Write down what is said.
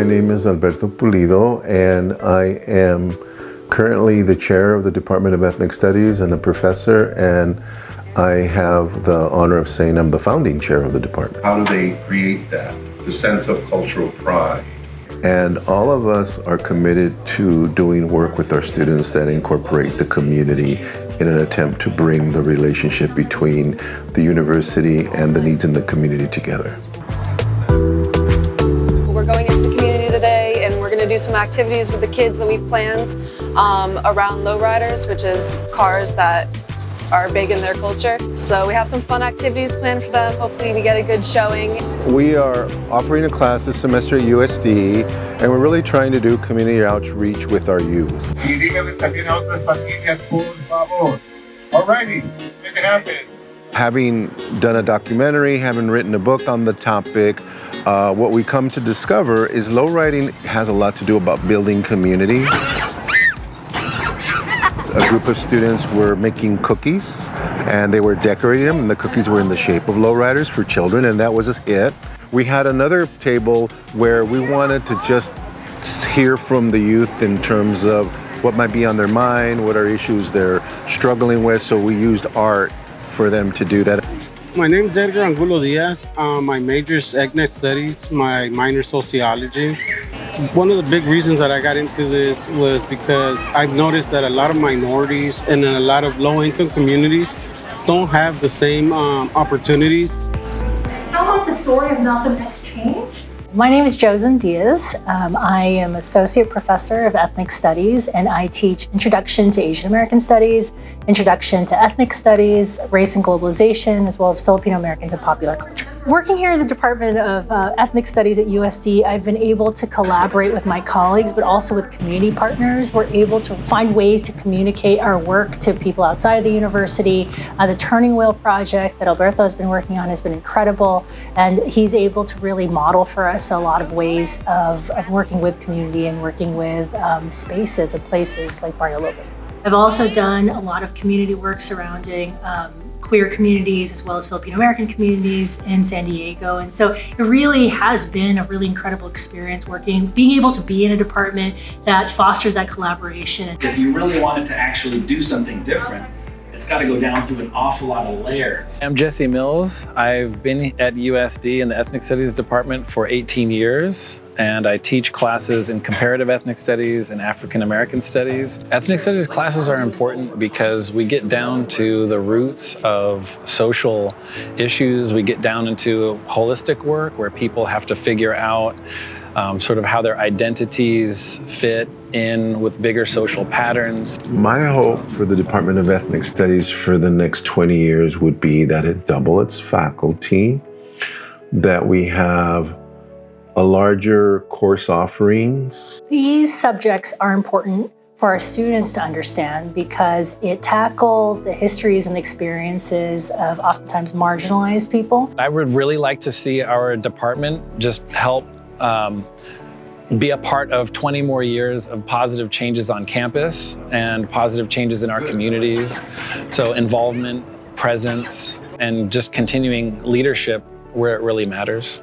name is Alberto Pulido, and I am currently the chair of the Department of Ethnic Studies and a professor, and I have the honor of saying I'm the founding chair of the department. How do they create that? The sense of cultural pride. And all of us are committed to doing work with our students that incorporate the community in an attempt to bring the relationship between the university and the needs in the community together. We're going into the community today and we're going to do some activities with the kids that we've planned around lowriders, which is cars that are big in their culture. So we have some fun activities planned for them. Hopefully we get a good showing. We are offering a class this semester at USD, and we're really trying to do community outreach with our youth. Alrighty, make it happen. Having done a documentary, having written a book on the topic, what we come to discover is lowriding has a lot to do about building community. A group of students were making cookies and they were decorating them, and the cookies were in the shape of lowriders for children, and that was a hit. We had another table where we wanted to just hear from the youth in terms of what might be on their mind, what are issues they're struggling with, so we used art for them to do that. My name is Edgar Angulo Diaz. My major is ethnic studies, my minor sociology. One of the big reasons that I got into this was because I've noticed that a lot of minorities and a lot of low-income communities don't have the same opportunities. How about the story of Malcolm X change? My name is Josen Diaz. I am Associate Professor of Ethnic Studies, and I teach Introduction to Asian American Studies, Introduction to Ethnic Studies, Race and Globalization, as well as Filipino Americans and Popular Culture. Working here in the Department of Ethnic Studies at USD, I've been able to collaborate with my colleagues, but also with community partners. We're able to find ways to communicate our work to people outside of the university. The Turning Wheel project that Alberto has been working on has been incredible, and he's able to really model for us a lot of ways of working with community and working with spaces and places like Barrio Logan. I've also done a lot of community work surrounding queer communities as well as Filipino American communities in San Diego. And so it really has been a really incredible experience being able to be in a department that fosters that collaboration. If you really wanted to actually do something different, it's got to go down through an awful lot of layers. I'm Jesse Mills. I've been at USD in the Ethnic Studies department for 18 years, and I teach classes in comparative ethnic studies and African American studies. Ethnic studies classes are important because we get down to the roots of social issues. We get down into holistic work where people have to figure out sort of how their identities fit in with bigger social patterns. My hope for the Department of Ethnic Studies for the next 20 years would be that it double its faculty, that we have a larger course offerings. These subjects are important for our students to understand because it tackles the histories and experiences of oftentimes marginalized people. I would really like to see our department just help be a part of 20 more years of positive changes on campus and positive changes in our communities. So involvement, presence, and just continuing leadership where it really matters.